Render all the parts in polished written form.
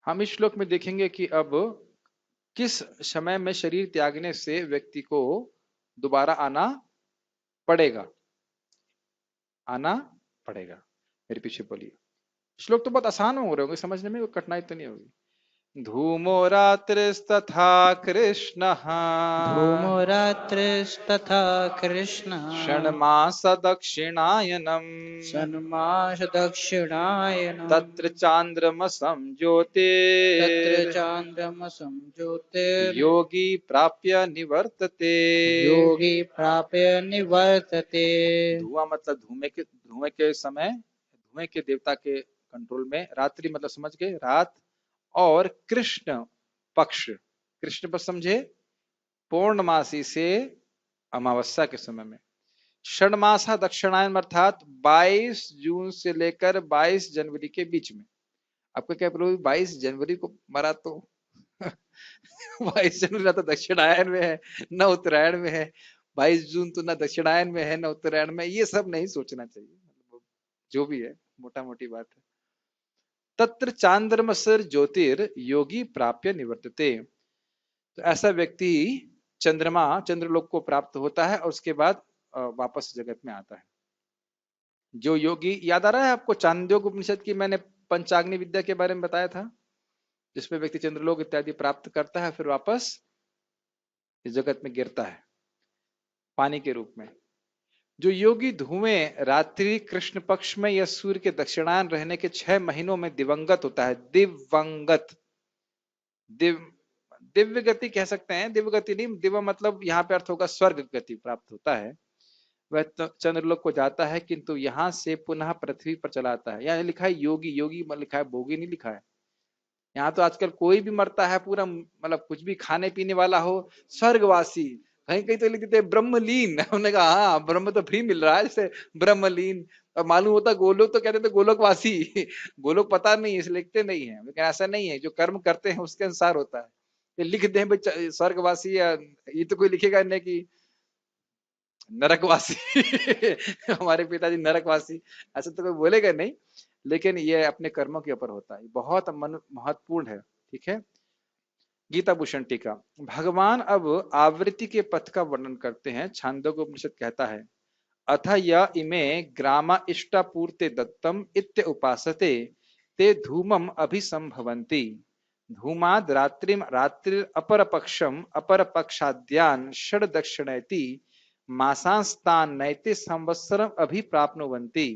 हम इस श्लोक में देखेंगे कि अब किस समय में शरीर त्यागने से व्यक्ति को दोबारा पड़ेगा आना पड़ेगा। मेरे पीछे बोलिए। श्लोक तो बहुत आसान हो रहे होंगे समझने में, कोई कठिनाई तो नहीं होगी। धूमो रात्रिस्तथा कृष्णः धूमो रात्रिस्तथा कृष्णः षण्मास दक्षिणायनम् षण्मास दक्षिणायनम् तत्र चान्द्रमसं तत्र ज्योतिर् चान्द्रमसं ज्योतिर् योगी प्राप्य निवर्तते। योगी प्राप्य निवर्तते। धुआं मतलब धुएं के समय, धुएं के देवता के कंट्रोल में। रात्रि मतलब समझ गए रात, और कृष्ण पक्ष, कृष्ण पक्ष समझे पूर्णमासी से अमावस्या के समय में। षण्मासा दक्षिणायन अर्थात 22 जून से लेकर 22 जनवरी के बीच में। आपको क्या प्रभु 22 जनवरी को मरा तो 22 जनवरी ना तो दक्षिणायन में है न उत्तरायण में है, 22 जून तो ना दक्षिणायन में है न उत्तरायण में, ये सब नहीं सोचना चाहिए। मतलब जो भी है मोटा मोटी बात है। तत्र चांद्रमसर ज्योतिर योगी प्राप्य निवर्तते। तो ऐसा व्यक्ति चंद्रलोक को प्राप्त होता है और उसके बाद वापस जगत में आता है। जो योगी, याद आ रहा है आपको चांद्योग उपनिषद की मैंने पंचाग्नि विद्या के बारे में बताया था, जिसमें व्यक्ति चंद्रलोक इत्यादि प्राप्त करता है फिर वापस इस जगत में गिरता है पानी के रूप में। जो योगी धुएं रात्रि कृष्ण पक्ष में या सूर्य के दक्षिणायन रहने के 6 महीनों में दिवंगत होता है, दिवंगत, दिव्य गति कह सकते हैं, दिव्य गति नहीं, दिव्य मतलब यहाँ पे अर्थ होगा स्वर्ग गति प्राप्त होता है। वह चंद्रलोक को जाता है किंतु यहाँ से पुनः पृथ्वी पर चला आता है। यहाँ लिखा है योगी, योगी लिखा है, भोगी नहीं लिखा है। यहाँ तो आजकल कोई भी मरता है पूरा, मतलब कुछ भी खाने पीने वाला हो स्वर्गवासी, कहीं कहीं तो लिख देते हैं ब्रह्मलीन। हमने कहा हाँ ब्रह्म तो फ्री मिल रहा है, जैसे ब्रह्मलीन, और मालूम होता गोलोक तो कहते थे गोलोकवासी। गोलोक पता नहीं इसलिए लिखते नहीं है, लेकिन ऐसा नहीं है, जो कर्म करते हैं उसके अनुसार होता है। ये लिख दे स्वर्गवासी, या ये तो कोई लिखेगा नहीं कि नरकवासी। हमारे पिताजी नरकवासी, ऐसा तो कोई बोलेगा नहीं, लेकिन ये अपने कर्मों के ऊपर होता है, बहुत महत्वपूर्ण है। ठीक है। गीता भूषण टीका। भगवान अब आवृत्ति के पथ का वर्णन करते हैं। छांदोग्य उपनिषद कहता है अथ य इमे ग्रामा इष्टापूर्ते दत्तम इत्य उपासते ते धूमम अभिसंभवन्ति। धूमाद रात्रिम रात्रि अपरपक्षम अपरपक्षाद्यान षड दक्षिणैति मासांस्तान नैते संवत्सरम अभिप्राप्नुवन्ति।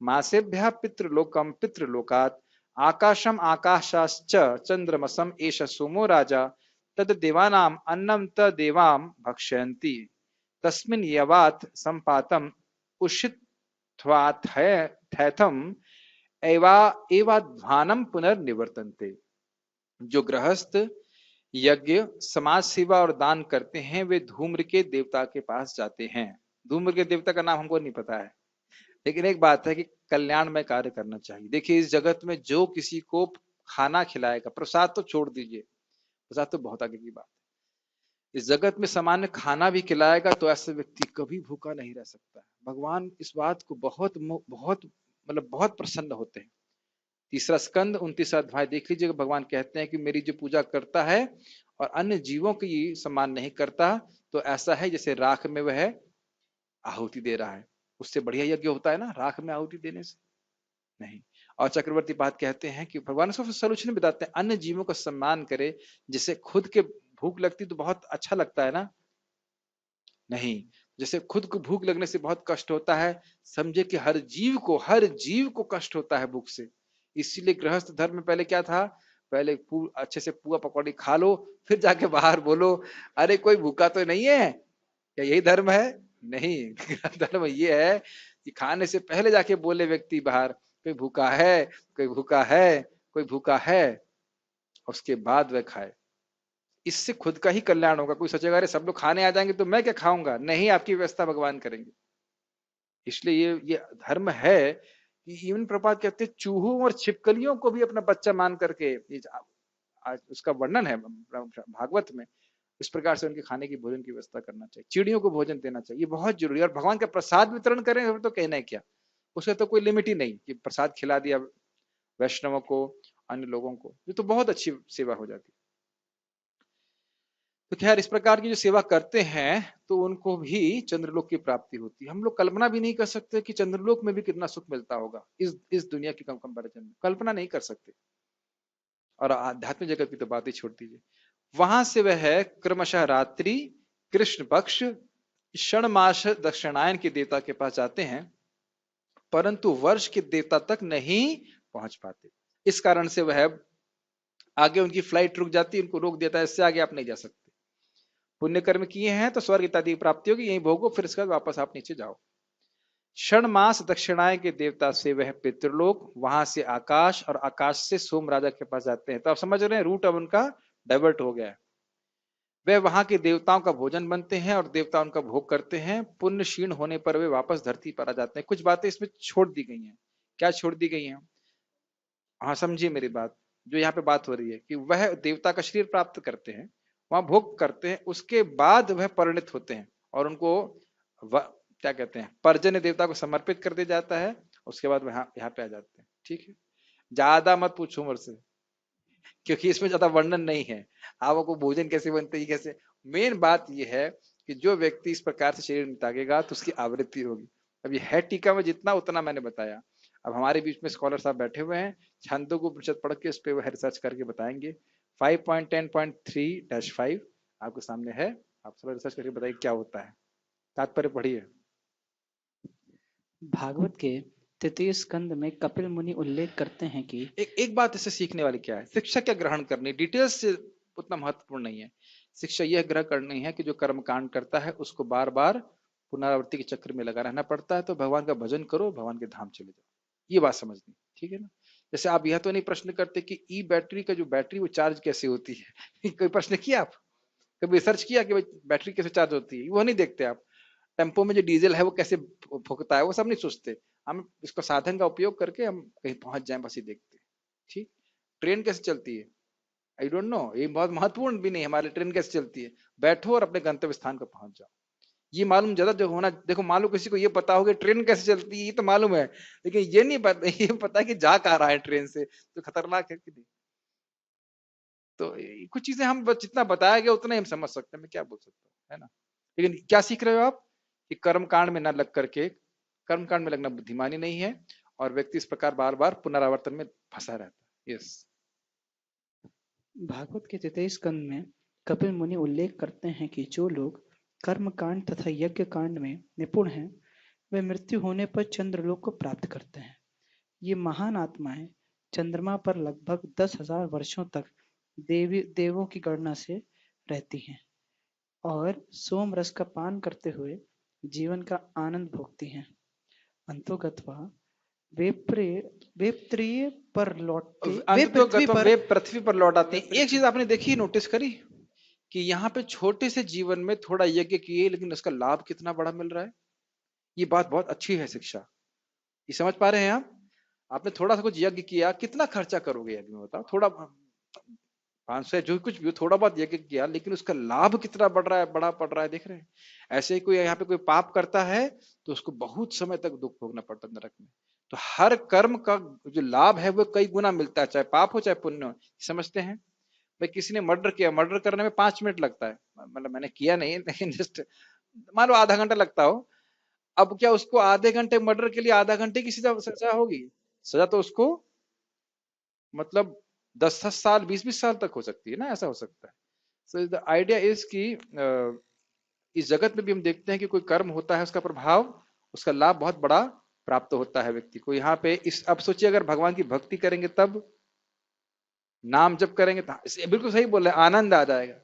मासेभ्यः पितृलोकम पितृलोकात् आकाशम आकाशाश्च चंद्रमसम एष सोमो राजा तद देवानाम अन्नम त देवाम भक्षयन्ति। तस्मिन् यवात संपातम उषित्वाथैथम एवा एवाध्वानम पुनर्निवर्तन्ते। जो गृहस्थ यज्ञ समाज सेवा और दान करते हैं वे धूम्र के देवता के पास जाते हैं। धूम्र के देवता का नाम हमको नहीं पता है, लेकिन एक बात है कि कल्याण में कार्य करना चाहिए। देखिए इस जगत में जो किसी को खाना खिलाएगा, प्रसाद तो छोड़ दीजिए, प्रसाद तो बहुत आगे की बात है, इस जगत में सामान्य खाना भी खिलाएगा तो ऐसे व्यक्ति कभी भूखा नहीं रह सकता है। भगवान इस बात को बहुत बहुत मतलब बहुत प्रसन्न होते हैं। तीसरा स्कंद 29वां अध्याय देख लीजिएगा, भगवान कहते हैं कि मेरी जो पूजा करता है और अन्य जीवों की सम्मान नहीं करता तो ऐसा है जैसे राख में वह आहुति दे रहा है। उससे बढ़िया यज्ञ होता है ना राख में आहुति देने से, नहीं। और चक्रवर्ती बात कहते हैं कि भगवान उसको सोल्यूशन बताते हैं, अन्य जीवों का सम्मान करे, जिसे खुद के भूख लगती तो बहुत अच्छा लगता है ना, नहीं, जैसे खुद को भूख लगने से बहुत कष्ट होता है, समझे कि हर जीव को कष्ट होता है भूख से। इसीलिए गृहस्थ धर्म में पहले क्या था, पहले अच्छे से पुआ पकौड़ी खा लो फिर जाके बाहर बोलो अरे कोई भूखा तो नहीं है, क्या यही धर्म है? नहीं। धर्म ये है कि खाने से पहले जाके बोले व्यक्ति बाहर कोई भूखा है, कोई भूखा है, कोई भूखा है, उसके बाद वह खाए। इससे खुद का ही कल्याण होगा। कोई सोचेगा अरे सब लोग खाने आ जाएंगे तो मैं क्या खाऊंगा, नहीं, आपकी व्यवस्था भगवान करेंगे। इसलिए ये धर्म है कि इवन प्रपात कहते हैं चूहों और छिपकलियों को भी अपना बच्चा मान करके, आज उसका वर्णन है भागवत में, इस प्रकार से उनके खाने की भोजन की व्यवस्था करना चाहिए, चिड़ियों को भोजन देना चाहिए, ये बहुत जरूरी है। और भगवान का प्रसाद वितरण करें तो कहना है क्या, उसका तो कोई लिमिट ही नहीं कि प्रसाद खिला दिया वैष्णवों को, अन्य लोगों को, ये तो बहुत अच्छी सेवा हो जाती है। तो खैर इस प्रकार की जो सेवा करते हैं तो उनको भी चंद्रलोक की प्राप्ति होती है। हम लोग कल्पना भी नहीं कर सकते कि चंद्रलोक में भी कितना सुख मिलता होगा इस दुनिया की कंपैरिजन में, कल्पना नहीं कर सकते। और आध्यात्मिक जगत की तो बात ही छोड़ दीजिए। वहां से वह है क्रमशः रात्रि कृष्ण पक्ष क्षणमास दक्षिणायन के देवता के पास जाते हैं, परंतु वर्ष के देवता तक नहीं पहुंच पाते। इस कारण से वह आगे उनकी फ्लाइट रुक जाती है, उनको रोक देता है, इससे आगे आप नहीं जा सकते। पुण्य कर्म किए हैं तो स्वर्ग इत्यादि की प्राप्ति होगी, यहीं भोगो, फिर इसके बाद वापस आप नीचे जाओ। क्षण मास दक्षिणाय के देवता से वह पितृलोक, वहां से आकाश, और आकाश से सोम राजा के पास जाते हैं। तो आप समझ रहे हैं रूट अब उनका डाइवर्ट हो गया है। वे वहां के देवताओं का भोजन बनते हैं और देवता उनका भोग करते हैं। पुण्य क्षीण होने पर वे वापस धरती पर आ जाते हैं। कुछ बातें इसमें छोड़ दी गई हैं। क्या छोड़ दी गई हैं? हाँ समझिए मेरी बात। जो यहाँ पे बात हो रही है कि वह देवता का शरीर प्राप्त करते हैं, वहां भोग करते हैं, उसके बाद वह परिणित होते हैं और उनको क्या कहते हैं, पर्जन्य देवता को समर्पित कर दिया जाता है। उसके बाद वह यहाँ पे आ जाते हैं। ठीक है, ज्यादा मत पूछो मेरे से, क्योंकि इसमें ज्यादा वर्णन नहीं है। आपको भोजन कैसे बनते हैं कैसे, मेन बात यह है कि जो व्यक्ति इस प्रकार से शरीर त्यागेगा तो उसकी आवृत्ति होगी। अब ये है टीका में जितना उतना मैंने बताया। अब हमारे बीच में स्कॉलर साहब बैठे हुए हैं, छंदों को उपनिषद पढ़ के उस पर वह रिसर्च करके बताएंगे। 5.10.3-5 आपके सामने है, आप थोड़ा रिसर्च करके बताइए क्या होता है। तात्पर्य पढ़िए। भागवत के तृतीय स्कंद में कपिल मुनि उल्लेख करते हैं कि एक बात इससे सीखने वाली क्या है, शिक्षा क्या ग्रहण करनी, डिटेल्स से उतना महत्वपूर्ण नहीं है। शिक्षा यह ग्रहण करनी है कि जो कर्म कांड करता है उसको बार बार पुनरावृत्ति के चक्र में लगा रहना पड़ता है। तो भगवान का भजन करो, भगवान के धाम चले जाओ, ये बात समझनी। ठीक है ना? जैसे आप यह तो नहीं प्रश्न करते कि ई बैटरी का जो बैटरी वो चार्ज कैसे होती है कोई प्रश्न किया आप? कभी रिसर्च किया कि बैटरी कैसे चार्ज होती है? वो नहीं देखते आप। टेम्पो में जो डीजल है वो कैसे फूकता है वो सब नहीं सोचते। हम इसको साधन का उपयोग करके हम कहीं पहुंच जाए बस ये देखते हैं। ठीक, ट्रेन कैसे चलती है आई डोंट नो, ये बहुत महत्वपूर्ण भी नहीं हमारे, ट्रेन कैसे चलती है, बैठो और अपने गंतव्य स्थान पर पहुंच जाओ। ये मालूम ज्यादा जो होना, देखो मान लो किसी को ये पता हो कि ट्रेन कैसे चलती है ये तो मालूम है, लेकिन ये नहीं पता, ये पता है कि जा कहाँ रहा है ट्रेन से, तो खतरनाक है कि नहीं। तो कुछ चीजें हम जितना बताया गया उतना ही हम समझ सकते हैं, मैं क्या बोल सकता हूँ, है ना। लेकिन क्या सीख रहे हो आप कि कर्म कांड में न लग करके, कर्म कांड में लगना बुद्धिमानी नहीं है और व्यक्ति इस प्रकार बार बार पुनरावर्तन में फंसा रहता है। यस। भागवत के तृतीय स्कंद में कपिल मुनि उल्लेख करते हैं कि जो लोग कर्म कांड तथा यज्ञ कांड में निपुण हैं वे मृत्यु होने पर चंद्रलोक को प्राप्त करते हैं। ये महान आत्माएं चंद्रमा पर लगभग 10,000 वर्षों तक देवों की गणना से रहती हैं और सोम रस का पान करते हुए जीवन का आनंद भोगती हैं। अंतोगत्वा वे पृथ्वी पर लौट आते हैं। एक चीज आपने देखी, नोटिस करी कि यहाँ पे छोटे से जीवन में थोड़ा यज्ञ किए लेकिन उसका लाभ कितना बड़ा मिल रहा है। ये बात बहुत अच्छी है शिक्षा, ये समझ पा रहे हैं आप? आपने थोड़ा सा कुछ यज्ञ किया, कितना खर्चा करोगे यज्ञ में बताओ, थोड़ा 500 जो कुछ भी, थोड़ा बहुत यज्ञ किया लेकिन उसका लाभ कितना बढ़ रहा है, बड़ा पड़ रहा है, देख रहे हैं। ऐसे ही कोई यहाँ पे कोई पाप करता है तो उसको बहुत समय तक दुख भोगना पड़ता है नरक में। तो हर कर्म का जो लाभ है वो कई गुना मिलता है, चाहे पाप हो चाहे पुण्य हो। समझते हैं? भाई किसी ने मर्डर किया, मर्डर करने में 5 मिनट लगता है, मतलब मैंने किया नहीं लेकिन जस्ट मान लो आधा घंटा लगता हो। अब क्या उसको आधे घंटे मर्डर के लिए आधा घंटे की सजा होगी? सजा तो उसको मतलब 10-10 साल 20-20 साल तक हो सकती है ना, ऐसा हो सकता है। सो द आइडिया इज कि इस जगत में भी हम देखते हैं कि कोई कर्म होता है उसका प्रभाव, उसका लाभ बहुत बड़ा प्राप्त होता है व्यक्ति को। यहाँ पे इस, अब सोचिए अगर भगवान की भक्ति करेंगे तब, नाम जप करेंगे तो बिल्कुल सही बोल रहे हैं, आनंद आ जाएगा।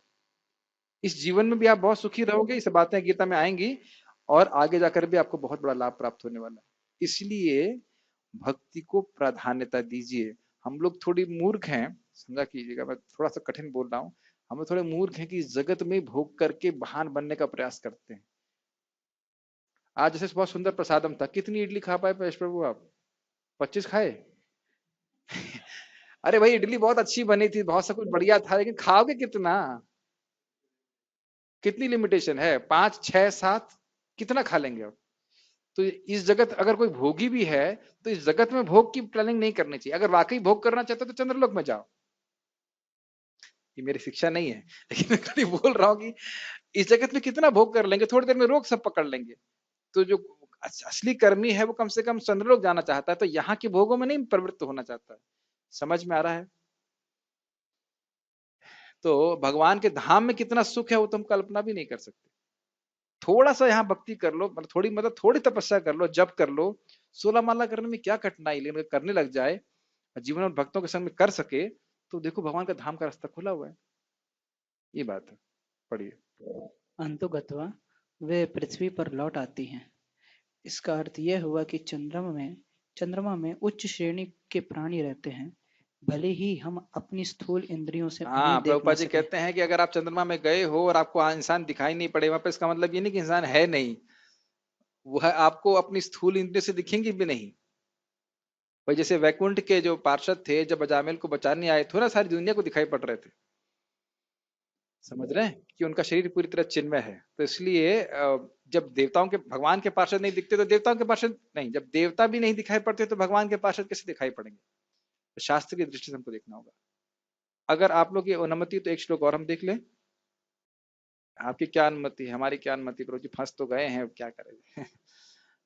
इस जीवन में भी आप बहुत सुखी रहोगे, इस बातें गीता में आएंगी और आगे जाकर भी आपको बहुत बड़ा लाभ प्राप्त होने वाला है। इसलिए भक्ति को प्राधान्यता दीजिए। हम लोग थोड़ी मूर्ख हैं, समझा कीजिएगा, मैं थोड़ा सा कठिन बोल रहा हूँ। हम लोग थोड़े मूर्ख हैं कि इस जगत में भोग करके महान बनने का प्रयास करते हैं। आज जैसे बहुत सुंदर प्रसादम था, कितनी इडली खा पाए महेश प्रभु आप? 25 खाए अरे भाई इडली बहुत अच्छी बनी थी, बहुत सब कुछ बढ़िया था, लेकिन खाओगे कितना? कितनी लिमिटेशन है? 5, 6, 7 कितना खा लेंगे आप? तो इस जगत अगर कोई भोगी भी है तो इस जगत में भोग की प्लानिंग नहीं करनी चाहिए। अगर वाकई भोग करना चाहते हो तो चंद्रलोक में जाओ। ये मेरी शिक्षा नहीं है, लेकिन मैं खाली बोल रहा हूँ कि इस जगत में कितना भोग कर लेंगे, थोड़ी देर में रोग सब पकड़ लेंगे। तो जो असली कर्मी है वो कम से कम चंद्रलोक जाना चाहता है, तो यहाँ के भोगों में नहीं प्रवृत्त होना चाहता है। समझ में आ रहा है? तो भगवान के धाम में कितना सुख है वो तो हम कल्पना भी नहीं कर सकते। थोड़ा सा यहाँ भक्ति कर लो, मतलब थोड़ी, मतलब थोड़ी तपस्या कर लो, जप कर लो, 16 माला करने में क्या कठिनाई, लेकिन करने लग जाए, जीवन में भक्तों के संग में कर सके, तो देखो भगवान का धाम का रास्ता खुला हुआ है। ये बात है। पढ़िए। अंतो गत्वा वे पृथ्वी पर लौट आती हैं। इसका अर्थ यह हुआ कि चंद्रमा में उच्च श्रेणी के प्राणी रहते हैं, भले ही हम अपनी स्थूल इंद्रियों से हाँ, उन्हें देख प्रभुपा ना जी सके। कहते हैं कि अगर आप चंद्रमा में गए हो और आपको इंसान दिखाई नहीं पड़े वहां पे, इसका मतलब ये नहीं कि इंसान है नहीं, वह आपको अपनी स्थूल इंद्रिय से दिखेंगे भी नहीं। भाई जैसे वैकुंठ के जो पार्षद थे, जब अजामिल को बचाने आए थे ना, सारी दुनिया को दिखाई पड़ रहे थे। समझ रहे हैं कि उनका शरीर पूरी तरह चिन्मय है। तो इसलिए जब देवताओं के, भगवान के पार्षद नहीं दिखते तो देवताओं के पार्षद नहीं, जब देवता भी नहीं दिखाई पड़ते तो भगवान के पार्षद कैसे दिखाई पड़ेंगे? तो शास्त्र की दृष्टि से हमको देखना होगा। अगर आप लोग की अनुमति तो एक श्लोक और हम देख लें। आपकी क्या अनुमति है? हमारी क्या अनुमति? प्रभु जी फंस तो गए हैं, अब क्या करेंगे?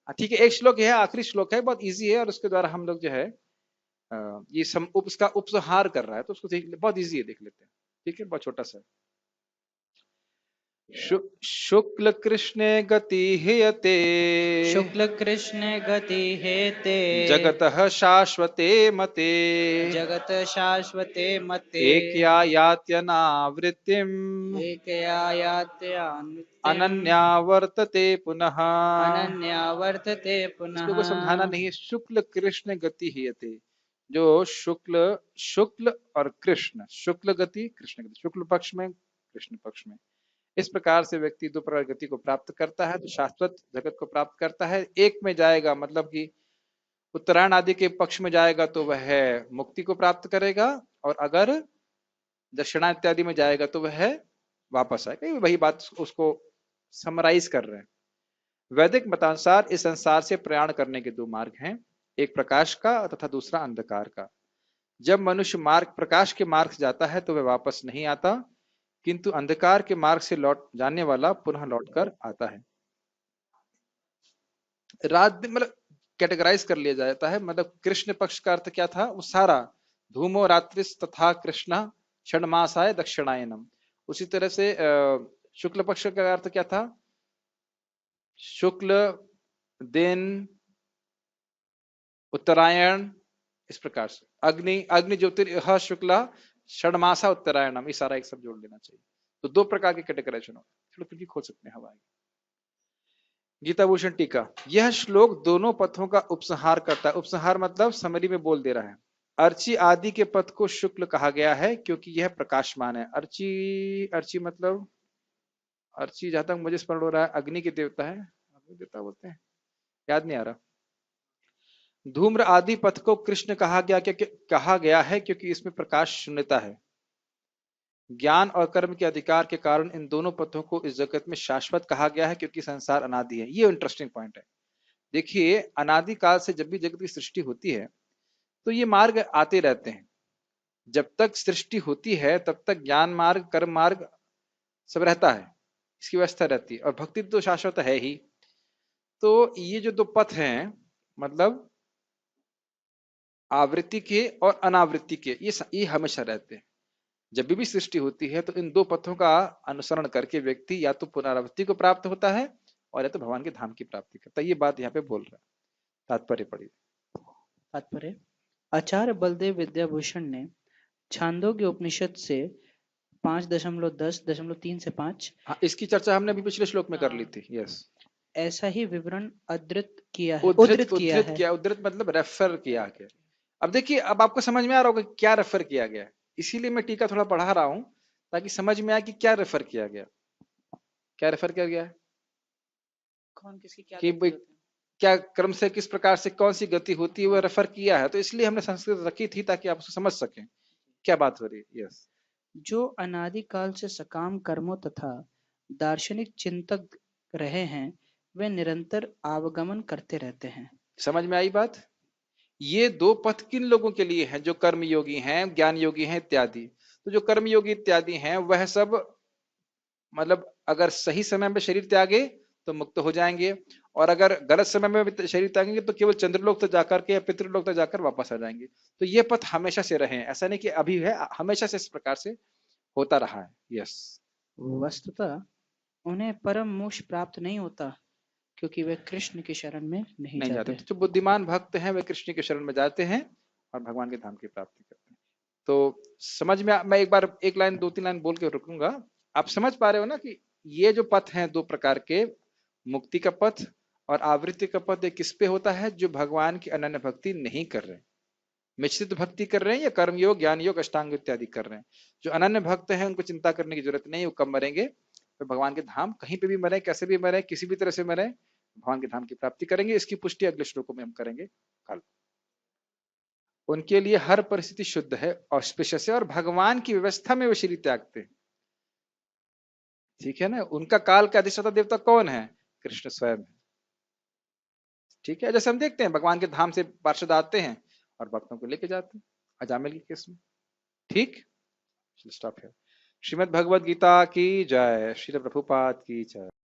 हाँ, ठीक है, एक श्लोक है, आखिरी श्लोक है, बहुत इजी है, और उसके द्वारा हम लोग जो है ये उसका उपसंहार कर रहा है, तो उसको बहुत इजी है, देख लेते हैं। ठीक है, बहुत छोटा सा। शुक्ल कृष्णे गति हेयते, शुक्ल कृष्ण गति हेते, जगतः शाश्वते मते, जगत शाश्वते मते, एकया यात्यनावृत्तिम् एकया यात्यान्वित्यम् अनन्या वर्तते पुनः। अनन्या वर्तते पुनः। इसको कोई समझाना नहीं है। शुक्ल कृष्ण गति हेयते, जो शुक्ल, शुक्ल और कृष्ण, शुक्ल गति कृष्ण गति, शुक्ल पक्ष में कृष्ण पक्ष में, इस प्रकार से व्यक्ति दो प्रकार गति को प्राप्त करता है, तो शाश्वत जगत को प्राप्त करता है। एक में जाएगा मतलब कि उत्तरायण आदि के पक्ष में जाएगा तो वह मुक्ति को प्राप्त करेगा, और अगर दक्षिणा इत्यादि में जाएगा तो वह वापस आएगा। वही बात उसको समराइज कर रहे हैं। वैदिक मतानुसार इस संसार से प्रयाण करने के दो मार्ग हैं, एक प्रकाश का तथा दूसरा अंधकार का। जब मनुष्य मार्ग, प्रकाश के मार्ग से जाता है तो वह वापस नहीं आता, किंतु अंधकार के मार्ग से लौट जाने वाला पुनः लौटकर आता है। रात दिन मतलब कैटेगराइज कर लिया जाता है, मतलब कृष्ण पक्ष का अर्थ क्या था? वो सारा धूमो रात्रिस तथा कृष्ण षण्मासाय दक्षिणायनम। उसी तरह से शुक्ल पक्ष का अर्थ क्या था? शुक्ल दिन, उत्तरायण, इस प्रकार से अग्नि, अग्नि ज्योतिर्ह शुक्ला षण्मासा उत्तरायणम, ये सारा एक सब जोड़ लेना चाहिए। तो दो प्रकार के कैटेगराइजेशन हो। चलो फिर भी खोल सकते हैं हवा। गीता भूषण टीका, यह श्लोक दोनों पथों का उपसंहार करता है। उपसंहार मतलब समरी में बोल दे रहा है। अर्ची आदि के पथ को शुक्ल कहा गया है क्योंकि यह प्रकाशमान है। अर्ची, अर्ची मतलब, अर्ची जहां तक मुझे स्मरण हो रहा है अग्नि के देवता है, अग्नि देवता बोलते हैं, याद नहीं आ रहा। धूम्र आदि पथ को कृष्ण कहा गया है क्योंकि इसमें प्रकाश शून्यता है। ज्ञान और कर्म के अधिकार के कारण इन दोनों पथों को इस जगत में शाश्वत कहा गया है क्योंकि संसार अनादि है। ये इंटरेस्टिंग पॉइंट है। देखिए, अनादि काल से जब भी जगत की सृष्टि होती है तो ये मार्ग आते रहते हैं। जब तक सृष्टि होती है तब तक ज्ञान मार्ग, कर्म मार्ग सब रहता है, इसकी व्यवस्था रहती है, और भक्ति तो शाश्वत है ही। तो ये जो दो पथ हैं, मतलब आवृत्ति के और अनावृत्ति के, ये हमेशा रहते हैं। जब भी सृष्टि होती है तो इन दो पथों का अनुसरण करके व्यक्ति या तो पुनरावृत्ति को प्राप्त होता है और या तो भगवान के धाम की प्राप्ति करता है। ये बात यहाँ पे बोल रहा है। तात्पर्य पढ़िए। तात्पर्य, आचार्य बलदेव विद्याभूषण ने छांदोग्य उपनिषद से 5.10.3 से 5, हाँ, इसकी चर्चा हमने अभी पिछले श्लोक में कर ली थी। यस, ऐसा ही विवरण उद्धृत किया है। उद्धृत मतलब रेफर किया गया। अब देखिए, अब आपको समझ में आ रहा होगा क्या रेफर किया गया है। इसीलिए मैं टीका थोड़ा पढ़ा रहा हूं ताकि समझ में आए कि क्या रेफर किया गया। क्या रेफर किया गया है कौन किसकी क्या कि भाई क्या क्रम से किस प्रकार से कौन सी गति होती है, वो रेफर किया है। तो इसलिए हमने संस्कृत रखी थी ताकि आप उसको समझ सकें क्या बात हो रही है। यस, जो अनादि काल से सकाम कर्मों तथा दार्शनिक चिंतक रहे हैं, वे निरंतर आवागमन करते रहते हैं। समझ में आई बात? ये दो पथ किन लोगों के लिए हैं? जो कर्म योगी हैं, ज्ञान योगी हैं इत्यादि। तो जो कर्म योगी इत्यादि हैं वह सब मतलब अगर सही समय में शरीर त्यागे तो मुक्त हो जाएंगे, और अगर गलत समय में शरीर त्यागेंगे तो केवल चंद्रलोक तक जाकर के या पितृलोक तक जाकर वापस आ जाएंगे। तो ये पथ हमेशा से रहे हैं, ऐसा नहीं कि अभी है, हमेशा से इस प्रकार से होता रहा है। यस। वस्तुतः उन्हें परम मोक्ष प्राप्त नहीं होता, क्योंकि वे कृष्ण की शरण में नहीं नहीं जाते। जाते। तो जो बुद्धिमान भक्त हैं वे कृष्ण के शरण में जाते हैं और भगवान के धाम की प्राप्ति करते हैं। तो समझ में मैं एक बार एक लाइन दो तीन लाइन बोल के रुकूंगा। आप समझ पा रहे हो ना कि ये जो पथ हैं दो प्रकार के, मुक्ति का पथ और आवृत्ति का पथ, ये किस पे होता है? जो भगवान की अनन्य भक्ति नहीं कर रहे, मिश्रित भक्ति कर रहे हैं या कर्म योग, ज्ञान योग, अष्टांग इत्यादि कर रहे हैं। जो अनन्य भक्त हैं उनको चिंता करने की जरूरत नहीं, वो कब मरेंगे तो भगवान के धाम, कहीं पे भी मरे, कैसे भी मरे, किसी भी तरह से मरे, भगवान के धाम की प्राप्ति करेंगे। इसकी पुष्टि अगले श्लोकों में हम करेंगे कल। उनके लिए हर परिस्थिति शुद्ध है, ऑस्पिशियस है, और भगवान की व्यवस्था में वो शरीर त्यागते हैं। ठीक है ना? उनका काल का अधिष्ठाता देवता कौन है? कृष्ण स्वयं है। ठीक है, जैसे हम देखते हैं भगवान के धाम से पार्षद आते हैं और भक्तों को लेके जाते हैं, अजामिल के केस में। ठीक, स्टॉप है। श्रीमद् भगवद गीता की जय। श्रील प्रभुपाद की जय।